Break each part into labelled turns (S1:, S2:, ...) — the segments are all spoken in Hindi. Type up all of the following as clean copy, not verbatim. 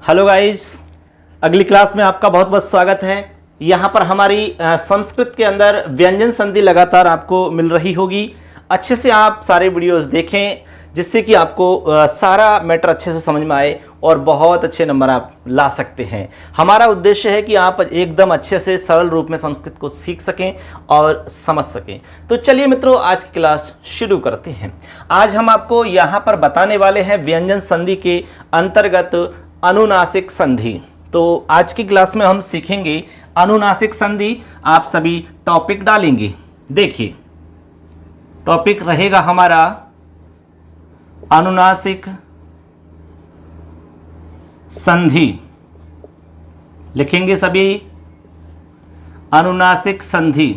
S1: हेलो गाइस, अगली क्लास में आपका बहुत बहुत स्वागत है। यहाँ पर हमारी संस्कृत के अंदर व्यंजन संधि लगातार आपको मिल रही होगी। अच्छे से आप सारे वीडियोस देखें जिससे कि आपको सारा मैटर अच्छे से समझ में आए और बहुत अच्छे नंबर आप ला सकते हैं। हमारा उद्देश्य है कि आप एकदम अच्छे से सरल रूप में संस्कृत को सीख सकें और समझ सकें। तो चलिए मित्रों, आज की क्लास शुरू करते हैं। आज हम आपको यहाँ पर बताने वाले हैं व्यंजन संधि के अंतर्गत अनुनासिक संधि। तो आज की क्लास में हम सीखेंगे अनुनासिक संधि। आप सभी टॉपिक डालेंगे। देखिए, टॉपिक रहेगा हमारा अनुनासिक संधि। लिखेंगे सभी अनुनासिक संधि।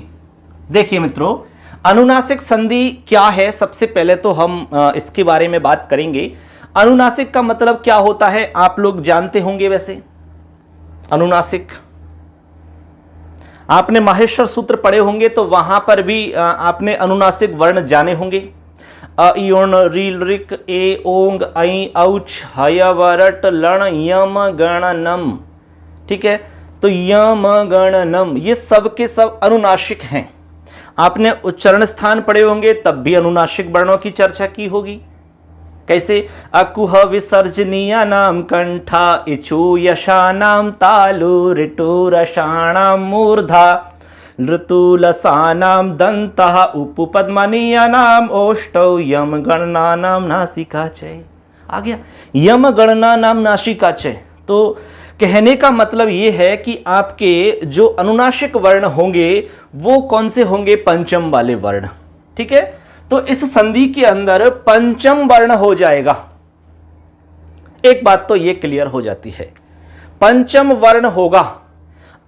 S1: देखिए मित्रों, अनुनासिक संधि क्या है, सबसे पहले तो हम इसके बारे में बात करेंगे। अनुनासिक का मतलब क्या होता है आप लोग जानते होंगे। वैसे अनुनासिक आपने माहेश्वर सूत्र पढ़े होंगे तो वहां पर भी आपने अनुनासिक वर्ण जाने होंगे। अ योन रील रिक ए ओंग ऐ औच हय वरट लण यम गण नम। ठीक है, तो यम गण नम ये सब के सब अनुनासिक हैं। आपने उच्चारण स्थान पढ़े होंगे तब भी अनुनासिक वर्णों की चर्चा की होगी। कैसे? अकुह विसर्जनीय नाम कंठा इचु यशानाम तालु ऋतु रसाणाम मूर्धा ऋतुलसानाम दंतः उपपद्मनीयानाम ओष्टौ यम गणनानाम नासिका च। आ गया यम गणनानाम नासिका च। तो कहने का मतलब ये है कि आपके जो अनुनासिक वर्ण होंगे वो कौन से होंगे? पंचम वाले वर्ण। ठीक है, तो इस संधि के अंदर पंचम वर्ण हो जाएगा। एक बात तो ये क्लियर हो जाती है, पंचम वर्ण होगा।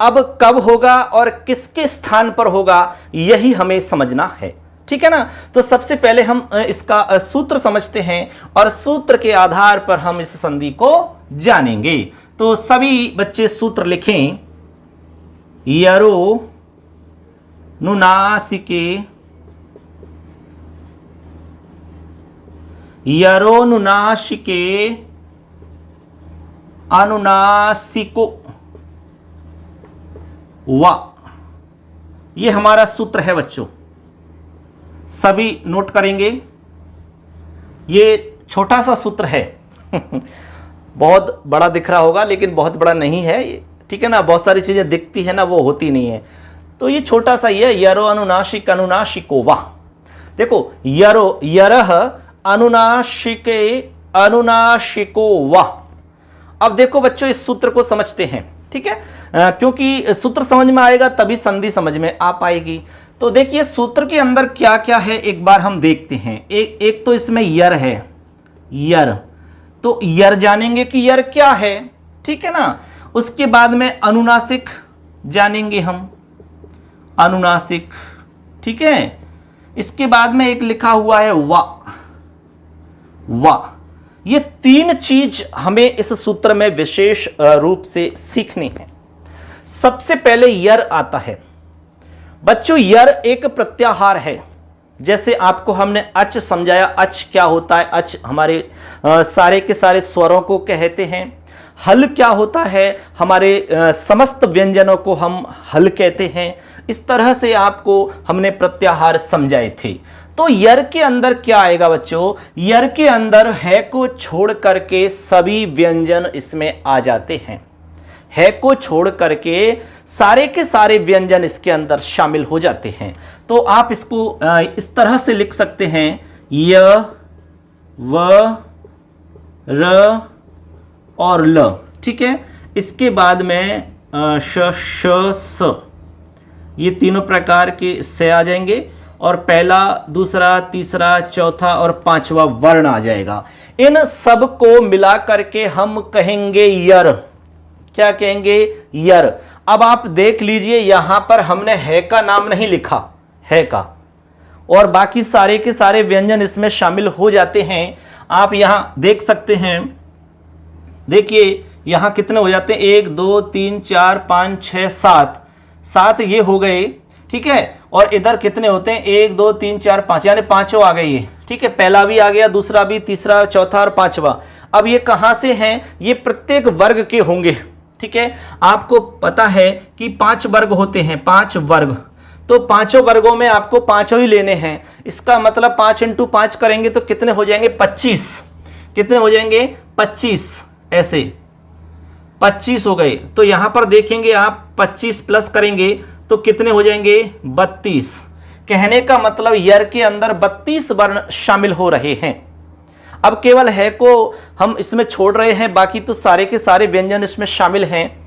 S1: अब कब होगा और किसके स्थान पर होगा यही हमें समझना है। ठीक है ना। तो सबसे पहले हम इसका सूत्र समझते हैं और सूत्र के आधार पर हम इस संधि को जानेंगे। तो सभी बच्चे सूत्र लिखें। यरो नुनासिके यरोनुनासिके अनुनासिको वा। ये हमारा सूत्र है बच्चों, सभी नोट करेंगे। ये छोटा सा सूत्र है बहुत बड़ा दिख रहा होगा लेकिन बहुत बड़ा नहीं है। ठीक है ना, बहुत सारी चीजें दिखती है ना, वो होती नहीं है। तो ये छोटा सा ये यरो अनुनासिक अनुनासिको वा। देखो, यरो यरह अनुनासिके अनुनासिको वा। अब देखो बच्चों, इस सूत्र को समझते हैं। ठीक है, क्योंकि सूत्र समझ में आएगा तभी संधि समझ में आ पाएगी। तो देखिए सूत्र के अंदर क्या क्या है एक बार हम देखते हैं। एक तो इसमें यर है, यर। तो यर जानेंगे कि यर क्या है। ठीक है ना। उसके बाद में अनुनासिक जानेंगे हम, अनुनासिक। ठीक है, इसके बाद में एक लिखा हुआ है वा। वा, ये तीन चीज हमें इस सूत्र में विशेष रूप से सीखनी है। सबसे पहले यर आता है बच्चों। यर एक प्रत्याहार है। जैसे आपको हमने अच समझाया, अच क्या होता है? अच हमारे सारे के सारे स्वरों को कहते हैं। हल क्या होता है? हमारे समस्त व्यंजनों को हम हल कहते हैं। इस तरह से आपको हमने प्रत्याहार समझाए थे। तो यर के अंदर क्या आएगा बच्चों? यर के अंदर है को छोड़ करके सभी व्यंजन इसमें आ जाते हैं। है को छोड़ करके सारे के सारे व्यंजन इसके अंदर शामिल हो जाते हैं। तो आप इसको इस तरह से लिख सकते हैं, य व र और ल। ठीक है, इसके बाद में श श स, ये तीनों प्रकार के से आ जाएंगे और पहला, दूसरा, तीसरा, चौथा और पांचवा वर्ण आ जाएगा। इन सब को मिला करके हम कहेंगे यर। क्या कहेंगे? यर। अब आप देख लीजिए, यहां पर हमने है का नाम नहीं लिखा, है का, और बाकी सारे के सारे व्यंजन इसमें शामिल हो जाते हैं। आप यहां देख सकते हैं। देखिए यहां कितने हो जाते हैं? 1 2 3 4 5 6 7, 7 ये हो गए। ठीक है, और इधर कितने होते हैं? 1 2 3 4 5, यानी पांचों आ गए ये। ठीक है, पहला भी आ गया, दूसरा भी, तीसरा, चौथा और पांचवा। अब ये कहां से हैं? ये प्रत्येक वर्ग के होंगे, ठीक है। आपको पता है कि 5 वर्ग होते हैं, 5 वर्ग, तो पांचों वर्गों में आपको पांचों ही लेने हैं। इसका मतलब 5 × 5 करेंगे तो कितने हो जाएंगे? 25। कितने हो जाएंगे? 25। ऐसे 25 हो गए। तो यहां पर देखेंगे आप 25 प्लस करेंगे तो कितने हो जाएंगे? 32। कहने का मतलब यर के अंदर 32 वर्ण शामिल हो रहे हैं। अब केवल है को हम इसमें छोड़ रहे हैं, बाकी तो सारे के सारे व्यंजन इसमें शामिल हैं।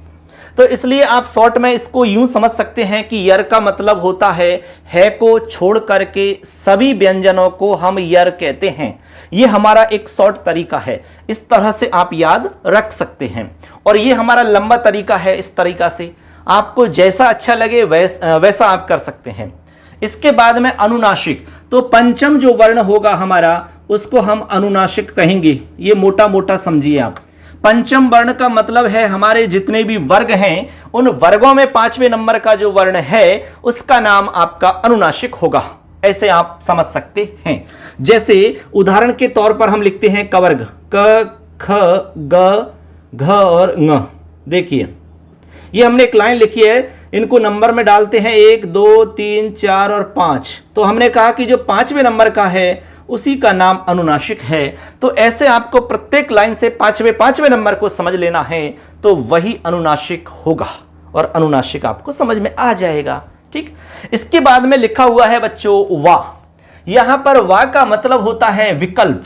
S1: तो इसलिए आप शॉर्ट में इसको यूं समझ सकते हैं कि यर का मतलब होता है को छोड़ करके सभी व्यंजनों को हम यर कहते हैं। यह हमारा एक शॉर्ट तरीका है, इस तरह से आप याद रख सकते हैं। और यह हमारा लंबा तरीका है, इस तरीका से आपको जैसा अच्छा लगे वैसा आप कर सकते हैं। इसके बाद में अनुनासिक, तो पंचम जो वर्ण होगा हमारा उसको हम अनुनासिक कहेंगे। ये मोटा मोटा समझिए आप। पंचम वर्ण का मतलब है हमारे जितने भी वर्ग हैं उन वर्गों में 5वें नंबर का जो वर्ण है उसका नाम आपका अनुनासिक होगा। ऐसे आप समझ सकते हैं। जैसे उदाहरण के तौर पर हम लिखते हैं कवर्ग, क, ख, ग, घ और ङ। देखिए ये हमने एक लाइन लिखी है, इनको नंबर में डालते हैं 1 2 3 4 और 5। तो हमने कहा कि जो 5वें नंबर का है उसी का नाम अनुनासिक है। तो ऐसे आपको प्रत्येक लाइन से 5वें नंबर को समझ लेना है तो वही अनुनासिक होगा और अनुनासिक आपको समझ में आ जाएगा, ठीक। इसके बाद में लिखा हुआ है बच्चों वा। यहां पर वा का मतलब होता है विकल्प।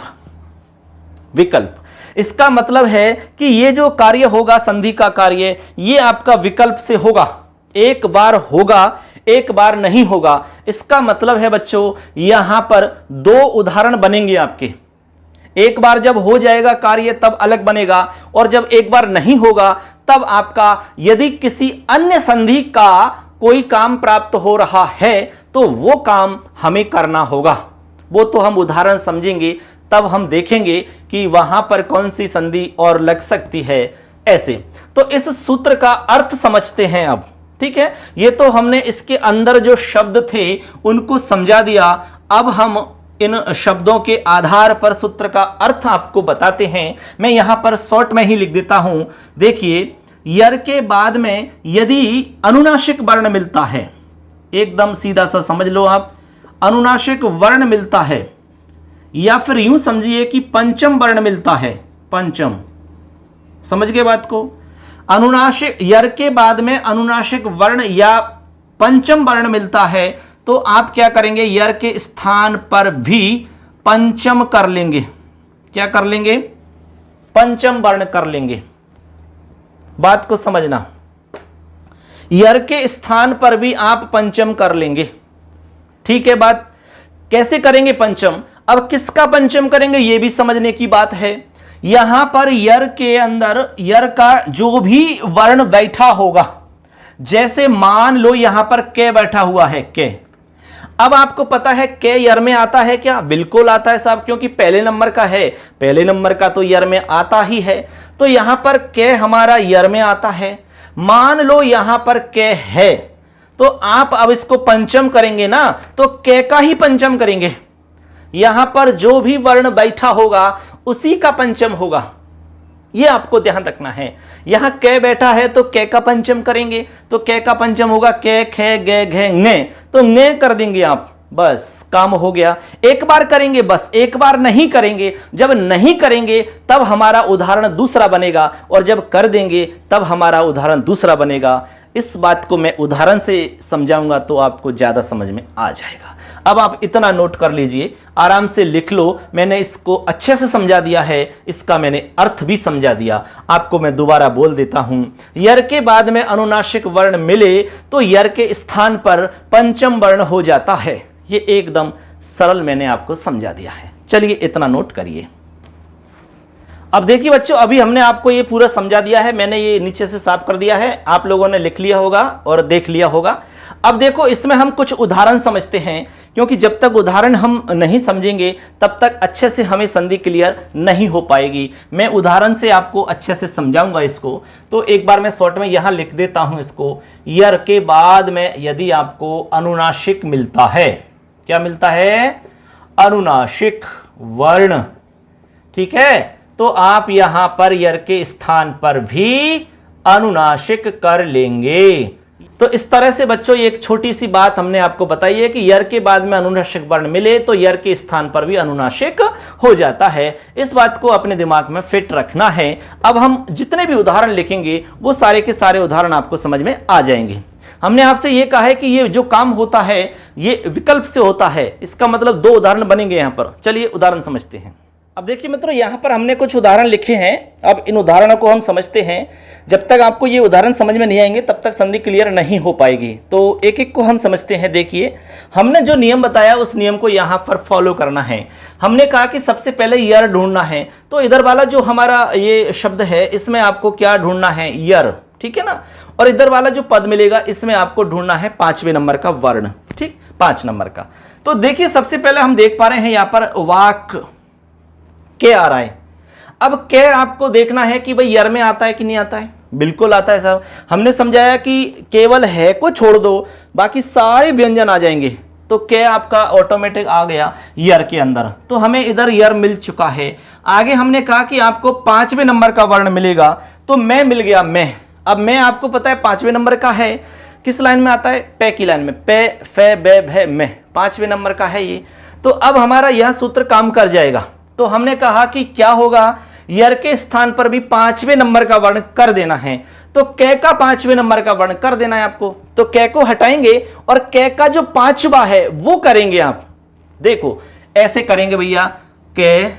S1: विकल्प इसका मतलब है कि ये जो कार्य होगा संधि का कार्य, ये आपका विकल्प से होगा। एक बार होगा, एक बार नहीं होगा। इसका मतलब है बच्चों यहां पर 2 उदाहरण बनेंगे आपके। एक बार जब हो जाएगा कार्य तब अलग बनेगा, और जब एक बार नहीं होगा तब आपका यदि किसी अन्य संधि का कोई काम प्राप्त हो रहा है तो वो काम हमें करना होगा। वो तो हम उदाहरण समझेंगे, तब हम देखेंगे कि वहां पर कौन सी संधि और लग सकती है। ऐसे तो इस सूत्र का अर्थ समझते हैं अब, ठीक है। ये तो हमने इसके अंदर जो शब्द थे उनको समझा दिया। अब हम इन शब्दों के आधार पर सूत्र का अर्थ आपको बताते हैं। मैं यहां पर शॉर्ट में ही लिख देता हूं। देखिए यर के बाद में यदि अनुनासिक वर्ण मिलता है, एकदम सीधा सा समझ लो आप, अनुनासिक वर्ण मिलता है, या फिर यूं समझिए कि पंचम वर्ण मिलता है। पंचम, समझ गए बात को? अनुनासिक यर के बाद में अनुनासिक वर्ण या पंचम वर्ण मिलता है तो आप क्या करेंगे? यर के स्थान पर भी पंचम कर लेंगे। क्या कर लेंगे? पंचम वर्ण कर लेंगे। बात को समझना, यर के स्थान पर भी आप पंचम कर लेंगे, ठीक है। बात कैसे करेंगे पंचम? अब किसका पंचम करेंगे ये भी समझने की बात है। यहां पर यर के अंदर यर का जो भी वर्ण बैठा होगा, जैसे मान लो यहां पर के बैठा हुआ है, के। अब आपको पता है के यर में आता है क्या? बिल्कुल आता है साहब, क्योंकि पहले नंबर का है, पहले नंबर का तो यर में आता ही है। तो यहां पर के हमारा यर में आता है। मान लो यहां पर के है तो आप अब इसको पंचम करेंगे ना, तो के का ही पंचम करेंगे। यहां पर जो भी वर्ण बैठा होगा उसी का पंचम होगा, यह आपको ध्यान रखना है। यहां कै बैठा है तो कै का पंचम करेंगे, तो कै का पंचम होगा कै, खे, गे, घे, ङे, तो ङे कर देंगे आप, बस काम हो गया। एक बार करेंगे, बस एक बार नहीं करेंगे। जब नहीं करेंगे तब हमारा उदाहरण दूसरा बनेगा, और जब कर देंगे तब हमारा उदाहरण दूसरा बनेगा। इस बात को मैं उदाहरण से समझाऊंगा तो आपको ज्यादा समझ में आ जाएगा। अब आप इतना नोट कर लीजिए, आराम से लिख लो। मैंने इसको अच्छे से समझा दिया है, इसका मैंने अर्थ भी समझा दिया। आपको मैं दोबारा बोल देता हूं, यर के बाद में अनुनासिक वर्ण मिले तो यर के स्थान पर पंचम वर्ण हो जाता है। ये एकदम सरल मैंने आपको समझा दिया है। चलिए इतना नोट करिए। अब देखिए बच्चों, अभी हमने आपको ये पूरा समझा दिया है, मैंने ये नीचे से साफ कर दिया है, आप लोगों ने लिख लिया होगा और देख लिया होगा। अब देखो इसमें हम कुछ उदाहरण समझते हैं, क्योंकि जब तक उदाहरण हम नहीं समझेंगे तब तक अच्छे से हमें संधि क्लियर नहीं हो पाएगी। मैं उदाहरण से आपको अच्छे से समझाऊंगा इसको। तो एक बार मैं शॉर्ट में यहां लिख देता हूं इसको। यर के बाद में यदि आपको अनुनासिक मिलता है, क्या मिलता है? अनुनासिक वर्ण, ठीक है। तो आप यहां पर यर के स्थान पर भी अनुनासिक कर लेंगे। तो इस तरह से बच्चों ये एक छोटी सी बात हमने आपको बताई है कि यर के बाद में अनुनासिक वर्ण मिले तो यर के स्थान पर भी अनुनासिक हो जाता है। इस बात को अपने दिमाग में फिट रखना है। अब हम जितने भी उदाहरण लिखेंगे वो सारे के सारे उदाहरण आपको समझ में आ जाएंगे। हमने आपसे ये कहा है कि ये जो काम होता है ये विकल्प से होता है, इसका मतलब 2 उदाहरण बनेंगे यहां पर। चलिए उदाहरण समझते हैं। अब देखिए मित्रों, यहां पर हमने कुछ उदाहरण लिखे हैं। अब इन उदाहरणों को हम समझते हैं। जब तक आपको ये उदाहरण समझ में नहीं आएंगे तब तक संधि क्लियर नहीं हो पाएगी। तो एक एक को हम समझते हैं। देखिए, हमने जो नियम बताया उस नियम को यहां पर फॉलो करना है। हमने कहा कि सबसे पहले यर ढूंढना है, तो इधर वाला जो हमारा ये शब्द है इसमें आपको क्या ढूंढना है? यर, ठीक है ना। और इधर वाला जो पद मिलेगा इसमें आपको ढूंढना है 5वें नंबर का वर्ण, ठीक, 5 नंबर का। तो देखिए सबसे पहले हम देख पा रहे हैं यहां पर वाक के आ रहा है। अब के आपको देखना है कि भाई यर में आता है कि नहीं आता है। बिल्कुल आता है साहब। हमने समझाया कि केवल है को छोड़ दो, बाकी सारे व्यंजन आ जाएंगे। तो के आपका ऑटोमेटिक आ गया यर के अंदर, तो हमें इधर यर मिल चुका है। आगे हमने कहा कि आपको 5वें नंबर का वर्ण मिलेगा, तो मैं मिल गया मैं। अब मैं आपको पता है 5वें नंबर का है, किस लाइन में आता है? पे की लाइन में। पे, फे, बे, भे, मैं, 5वें नंबर का है ये। तो अब हमारा यह सूत्र काम कर जाएगा। तो हमने कहा कि क्या होगा, यर के स्थान पर भी 5वें नंबर का वर्ण कर देना है। तो कै का 5वें नंबर का वर्ण कर देना है आपको। तो कै को हटाएंगे और कै का जो 5वां है वो करेंगे आप। देखो ऐसे करेंगे भैया, कै,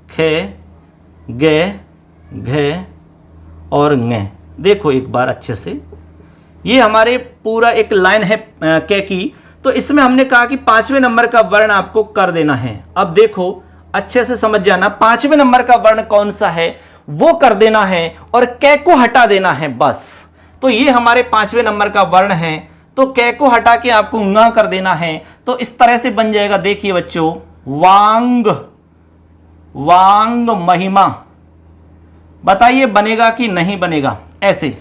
S1: खे, गे, घे और ङे। देखो एक बार अच्छे से, ये हमारे पूरा एक लाइन है कै की। तो इसमें हमने कहा कि 5वें नंबर का वर्ण आपको कर देना है। अब देखो अच्छे से समझ जाना, 5वें नंबर का वर्ण कौन सा है वो कर देना है और कै को हटा देना है, बस। तो ये हमारे 5वें नंबर का वर्ण है, तो कै को हटा के आपको ङ कर देना है। तो इस तरह से बन जाएगा। देखिए बच्चों, वांग, वांग महिमा। बताइए बनेगा कि नहीं बनेगा? ऐसे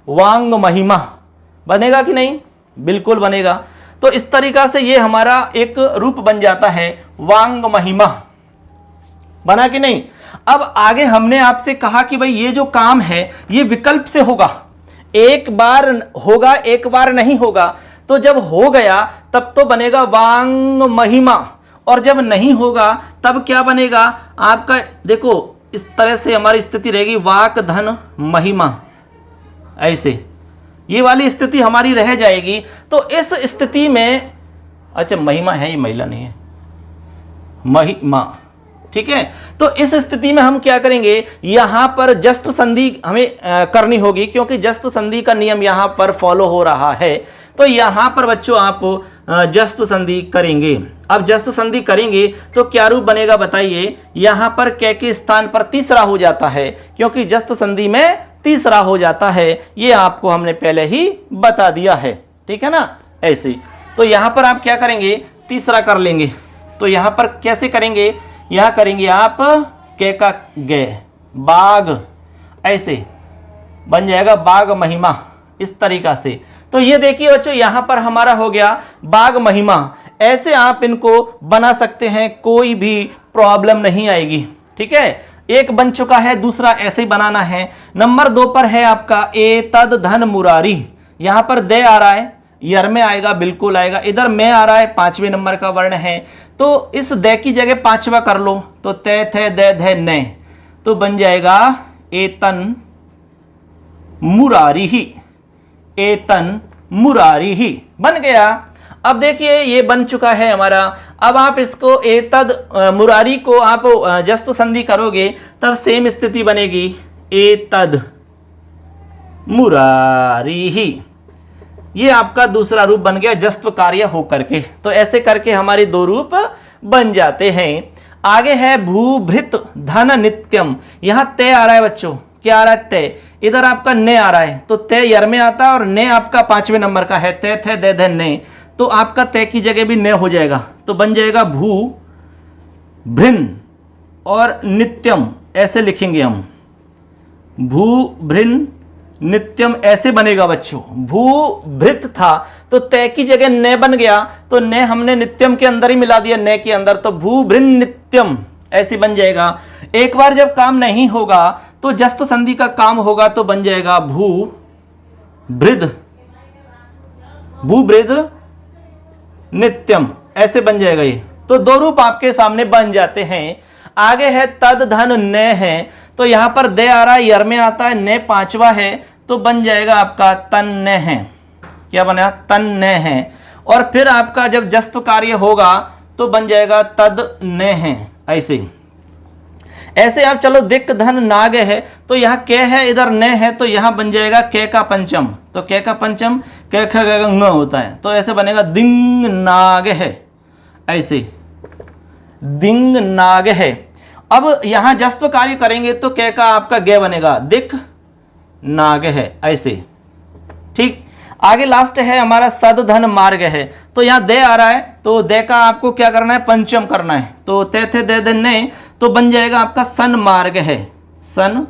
S1: वांग महिमा बनेगा कि नहीं? बिल्कुल बनेगा। तो इस तरीका से ये हमारा एक रूप बन जाता है, वांग महिमा। बना कि नहीं? अब आगे हमने आपसे कहा कि भाई ये जो काम है ये विकल्प से होगा, एक बार होगा एक बार नहीं होगा। तो जब हो गया तब तो बनेगा वांग महिमा, और जब नहीं होगा तब क्या बनेगा आपका? देखो इस तरह से हमारी स्थिति रहेगी, वाक धन महिमा, ऐसे ये वाली स्थिति हमारी रह जाएगी। तो इस स्थिति में, अच्छा महिमा है, ये महिला नहीं है, महिमा, ठीक है। तो इस स्थिति में हम क्या करेंगे, यहां पर जस्त संधि हमें करनी होगी, क्योंकि जस्त संधि का नियम यहां पर फॉलो हो रहा है। तो यहां पर बच्चों आप जस्त संधि करेंगे। अब जस्त संधि करेंगे तो क्या रूप बनेगा बताइए? यहां पर कै के स्थान पर तीसरा हो जाता है, क्योंकि जस्त संधि में तीसरा हो जाता है। ये आपको हमने पहले ही बता दिया है, ठीक है ना, ऐसे। तो यहां पर आप क्या करेंगे, तीसरा कर लेंगे। तो यहां पर कैसे करेंगे, यहां करेंगे आप कै का गे, बाग, ऐसे बन जाएगा बाग महिमा, इस तरीका से। तो ये देखिए बच्चों, यहां पर हमारा हो गया बाग महिमा। ऐसे आप इनको बना सकते हैं, कोई भी प्रॉब्लम नहीं आएगी, ठीक है। एक बन चुका है, दूसरा ऐसे ही बनाना है। नंबर 2 पर है आपका ए तद धन मुरारी। यहां पर दे आ रहा है, यर में आएगा, बिल्कुल आएगा। इधर में आ रहा है, 5वें नंबर का वर्ण है। तो इस दे की जगह 5वां कर लो, तो ते थे दे धे ने, तो बन जाएगा एतन मुरारी ही, एतन मुरारी ही बन गया। अब देखिए ये बन चुका है हमारा। अब आप इसको एतद मुरारी को आप जस्त संधि करोगे तब सेम स्थिति बनेगी, एतद मुरारी ही। ये आपका दूसरा रूप बन गया जस्त्व कार्य होकर के। तो ऐसे करके हमारे 2 रूप बन जाते हैं। आगे है भूभृत धन नित्यम। यहां तय आ रहा है बच्चों, क्या आ रहा है? तय। इधर आपका ने आ रहा है, तो तय यर में आता है और ने आपका 5वें नंबर का है, तय थे दे धे ने। तो आपका तय की जगह भी ने हो जाएगा, तो बन जाएगा भू भृन और नित्यम, ऐसे लिखेंगे हम, भू भृन नित्यम ऐसे बनेगा बच्चों। भू भृत था तो तय की जगह ने बन गया, तो ने हमने नित्यम के अंदर ही मिला दिया, ने के अंदर, तो भू भृन नित्यम ऐसे बन जाएगा। एक बार जब काम नहीं होगा तो जस्त संधि का काम होगा तो बन जाएगा भू बृध नित्यम, ऐसे बन जाएगा ये। तो दो रूप आपके सामने बन जाते हैं। आगे है तद धन न है, तो यहां पर दे आ रहा है, यर में आता है, न पांचवा है, तो बन जाएगा आपका तन्न है। क्या बना? तन्न है। और फिर आपका जब जस्त कार्य होगा तो बन जाएगा तद न है। ऐसे आप चलो दिक धन नाग है, तो यहाँ क है, इधर न है, तो यहाँ बन जाएगा क का पंचम। तो क का पंचम क ख ग न होता है, तो ऐसे बनेगा दिंग नाग है। ऐसे दिंग नाग है। अब यहाँ जस्त कार्य करेंगे तो क का आपका ग बनेगा, दिक नाग है। ऐसे ठीक। आगे लास्ट है हमारा सद धन मार्ग है, तो यहाँ दे आ रहा है, तो दे का आपको क्या करना है? पंचम करना है। तो ते थे दे दे ने, तो बन जाएगा आपका सन मार्ग है। सन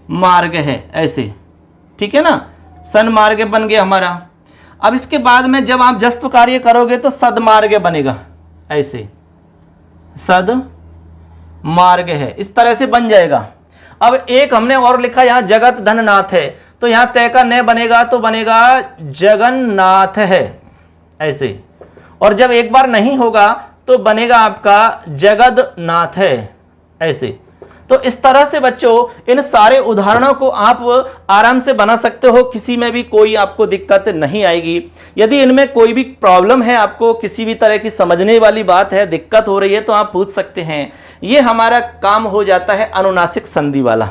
S1: मार्ग है। ऐसे ठीक है ना, सन मार्ग बन गया हमारा। अब इसके बाद में जब आप जस्त कार्य करोगे तो सद मार्ग बनेगा। ऐसे सद मार्ग है, इस तरह से बन जाएगा। अब एक हमने और लिखा यहाँ जगत धननाथ है, तो यहां तय का न बनेगा तो बनेगा जगन्नाथ है। ऐसे। और जब एक बार नहीं होगा तो बनेगा आपका जगदनाथ है। ऐसे। तो इस तरह से बच्चों इन सारे उदाहरणों को आप आराम से बना सकते हो, किसी में भी कोई आपको दिक्कत नहीं आएगी। यदि इनमें कोई भी प्रॉब्लम है, आपको किसी भी तरह की समझने वाली बात है, दिक्कत हो रही है, तो आप पूछ सकते हैं। ये हमारा काम हो जाता है अनुनासिक संधि वाला।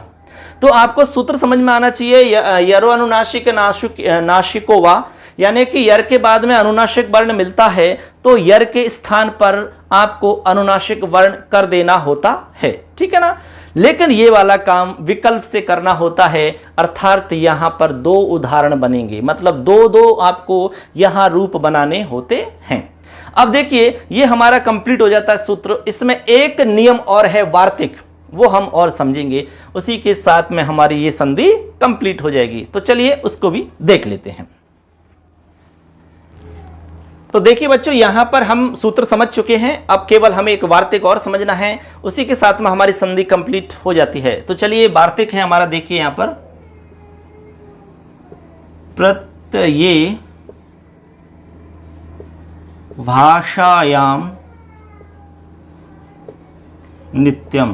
S1: तो आपको सूत्र समझ में आना चाहिए, यरो अनुनासिक नासिको वा, यानी कि यर के बाद में अनुनासिक वर्ण मिलता है तो यर के स्थान पर आपको अनुनासिक वर्ण कर देना होता है। ठीक है ना। लेकिन ये वाला काम विकल्प से करना होता है, अर्थात यहां पर दो उदाहरण बनेंगे, मतलब दो दो आपको यहां रूप बनाने होते हैं। अब देखिए ये हमारा कंप्लीट हो जाता है सूत्र। इसमें एक नियम और है वार्तिक, वो हम और समझेंगे, उसी के साथ में हमारी ये संधि कंप्लीट हो जाएगी। तो चलिए उसको भी देख लेते हैं। तो देखिए बच्चों, यहां पर हम सूत्र समझ चुके हैं, अब केवल हमें एक वार्तिक और समझना है, उसी के साथ में हमारी संधि कंप्लीट हो जाती है। तो चलिए वार्तिक है हमारा, देखिए यहां पर प्रत्यय भाषायाम नित्यम,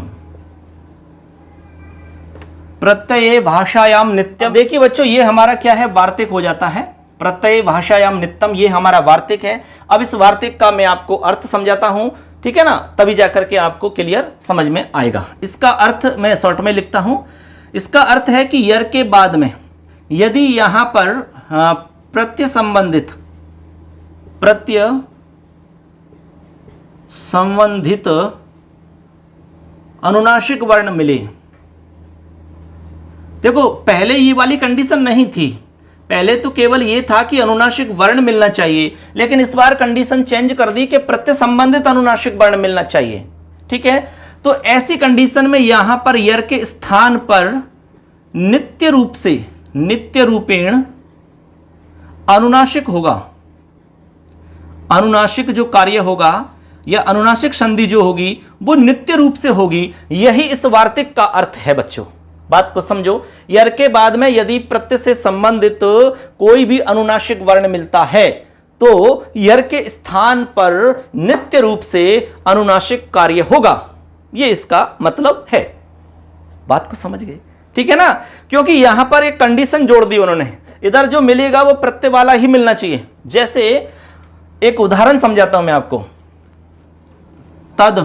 S1: प्रत्यय भाषायाम नित्यम। देखिए बच्चों ये हमारा क्या है? वार्तिक हो जाता है। प्रत्यय भाषायाम नित्यम ये हमारा वार्तिक है। अब इस वार्तिक का मैं आपको अर्थ समझाता हूं, ठीक है ना, तभी जाकर के आपको क्लियर समझ में आएगा। इसका अर्थ मैं शॉर्ट में लिखता हूं। इसका अर्थ है कि यर के बाद में यदि यहां पर प्रत्यय संबंधित अनुनासिक वर्ण मिले। देखो पहले ये वाली कंडीशन नहीं थी, पहले तो केवल ये था कि अनुनासिक वर्ण मिलना चाहिए, लेकिन इस बार कंडीशन चेंज कर दी कि प्रत्यय संबंधित अनुनासिक वर्ण मिलना चाहिए। ठीक है। तो ऐसी कंडीशन में यहां पर यर के स्थान पर नित्य रूप से, नित्य रूपेण अनुनासिक होगा। अनुनासिक जो कार्य होगा या अनुनासिक संधि जो होगी वो नित्य रूप से होगी। यही इस वार्तिक का अर्थ है बच्चों। बात को समझो, यर के बाद में यदि प्रत्यय से संबंधित कोई भी अनुनासिक वर्ण मिलता है तो यर के स्थान पर नित्य रूप से अनुनासिक कार्य होगा। यह इसका मतलब है। बात को समझ गए? ठीक है ना। क्योंकि यहां पर एक कंडीशन जोड़ दी उन्होंने, इधर जो मिलेगा वो प्रत्यय वाला ही मिलना चाहिए। जैसे एक उदाहरण समझाता हूं मैं आपको। तद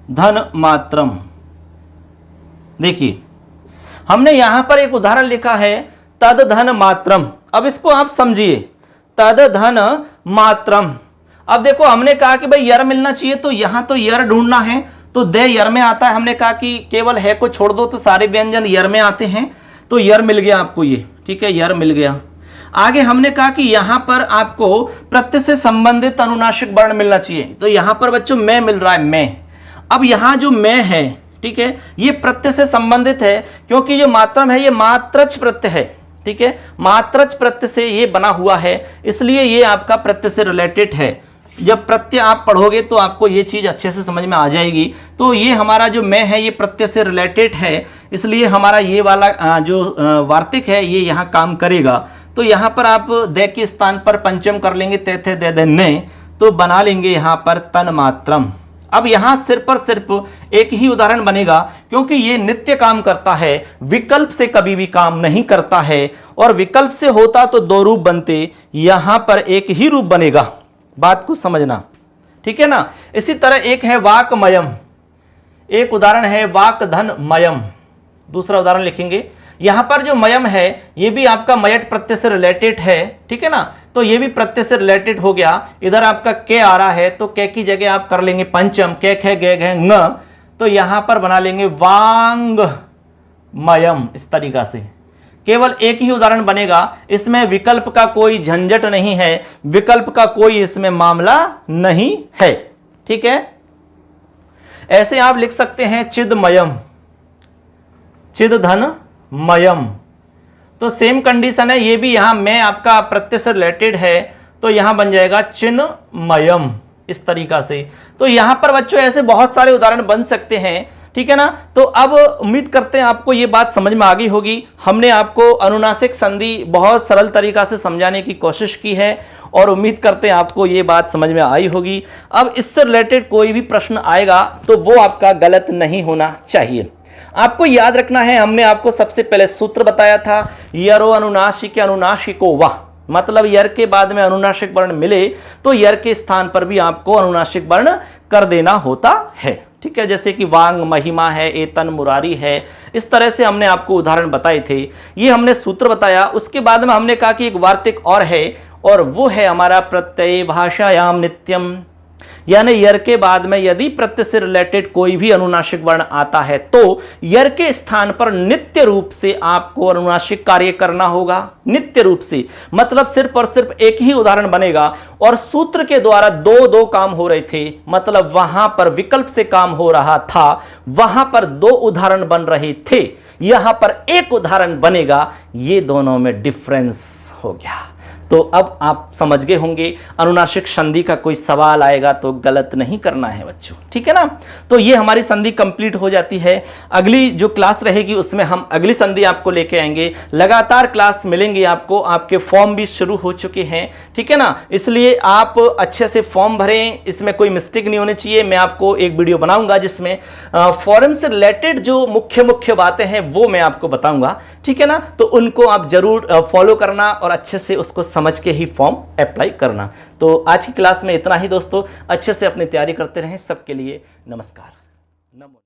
S1: धन मात्रम, देखिए हमने यहां पर एक उदाहरण लिखा है तद धन मात्रम। अब इसको आप समझिए, तद धन मात्रम। अब देखो हमने कहा कि भाई यर मिलना चाहिए, तो यहां तो यर ढूंढना है, तो दे यर में आता है। हमने कहा कि केवल है को छोड़ दो तो सारे व्यंजन यर में आते हैं, तो यर मिल गया आपको ये। ठीक है, यर मिल गया। आगे हमने कहा कि यहां पर आपको प्रत्यय से संबंधित अनुनासिक वर्ण मिलना चाहिए, तो यहां पर बच्चों मैं मिल रहा है, मैं। अब यहां जो मैं है, ठीक है, ये प्रत्यय से संबंधित है, क्योंकि जो मात्रम है ये मात्रच प्रत्यय है। ठीक है, मात्रच प्रत्यय से ये बना हुआ है, इसलिए ये आपका प्रत्यय से रिलेटेड है। जब प्रत्यय आप पढ़ोगे तो आपको ये चीज़ अच्छे से समझ में आ जाएगी। तो ये हमारा जो मैं है ये प्रत्यय से रिलेटेड है, इसलिए हमारा ये वाला जो वार्तिक है ये यहाँ काम करेगा। तो यहाँ पर आप दे के स्थान पर पंचम कर लेंगे, ते थे दे दे ने, तो बना लेंगे यहाँ पर तन्मात्रम। अब यहाँ सिर्फ एक ही उदाहरण बनेगा, क्योंकि ये नित्य काम करता है, विकल्प से कभी भी काम नहीं करता है। और विकल्प से होता तो दो रूप बनते, यहाँ पर एक ही रूप बनेगा, बात को समझना, ठीक है ना। इसी तरह एक है वाक्मयम, एक उदाहरण है वाक्धनमयम। दूसरा उदाहरण लिखेंगे, यहां पर जो मयम है ये भी आपका मयट प्रत्यय से रिलेटेड है, ठीक है ना। तो ये भी प्रत्यय से रिलेटेड हो गया। इधर आपका के आ रहा है तो के की जगह आप कर लेंगे पंचम, के खे गे घे ng, तो यहां पर बना लेंगे वांग मयम। इस तरीका से केवल एक ही उदाहरण बनेगा, इसमें विकल्प का कोई झंझट नहीं है, विकल्प का कोई इसमें मामला नहीं है, ठीक है। ऐसे आप लिख सकते हैं चिदमयम, चिदधन मयम। तो सेम कंडीशन है, ये भी यहां मैं आपका प्रत्यय से रिलेटेड है, तो यहां बन जाएगा चिन्मयम, इस तरीका से। तो यहां पर बच्चों ऐसे बहुत सारे उदाहरण बन सकते हैं, ठीक है ना। तो अब उम्मीद करते हैं आपको ये बात समझ में आ गई होगी। हमने आपको अनुनासिक संधि बहुत सरल तरीका से समझाने की कोशिश की है और उम्मीद करते हैं आपको ये बात समझ में आई होगी। अब इससे रिलेटेड कोई भी प्रश्न आएगा तो वो आपका गलत नहीं होना चाहिए। आपको याद रखना है, हमने आपको सबसे पहले सूत्र बताया था, यरो अनुनासिक अनुनासिको वाह, मतलब यर के बाद में अनुनासिक वर्ण मिले तो यर के स्थान पर भी आपको अनुनासिक वर्ण कर देना होता है, ठीक है। जैसे कि वांग महिमा है, एतन मुरारी है, इस तरह से हमने आपको उदाहरण बताए थे। ये हमने सूत्र बताया। उसके बाद में हमने कहा कि एक वार्तिक और है, और वो है हमारा प्रत्यय भाषायाम नित्यम, यानी यर के बाद में यदि प्रत्यय से रिलेटेड कोई भी अनुनासिक वर्ण आता है तो यर के स्थान पर नित्य रूप से आपको अनुनासिक कार्य करना होगा। नित्य रूप से मतलब सिर्फ और सिर्फ एक ही उदाहरण बनेगा, और सूत्र के द्वारा दो काम हो रहे थे, मतलब वहां पर विकल्प से काम हो रहा था, वहां पर दो उदाहरण बन रहे थे, यहां पर एक उदाहरण बनेगा। ये दोनों में डिफरेंस हो गया। तो अब आप समझ गए होंगे, अनुनासिक संधि का कोई सवाल आएगा तो गलत नहीं करना है बच्चों, ठीक है ना। तो ये हमारी संधि कंप्लीट हो जाती है। अगली जो क्लास रहेगी उसमें हम अगली संधि आपको लेके आएंगे। लगातार क्लास मिलेंगे आपको, आपके फॉर्म भी शुरू हो चुके हैं, ठीक है ना। इसलिए आप अच्छे से फॉर्म भरें, इसमें कोई मिस्टेक नहीं होनी चाहिए। मैं आपको एक वीडियो बनाऊंगा जिसमें फॉर्म से रिलेटेड जो मुख्य बातें हैं वो मैं आपको बताऊंगा, ठीक है ना। तो उनको आप जरूर फॉलो करना और अच्छे से उसको समझ के ही फॉर्म अप्लाई करना। तो आज की क्लास में इतना ही दोस्तों, अच्छे से अपनी तैयारी करते रहें। सबके लिए नमस्कार।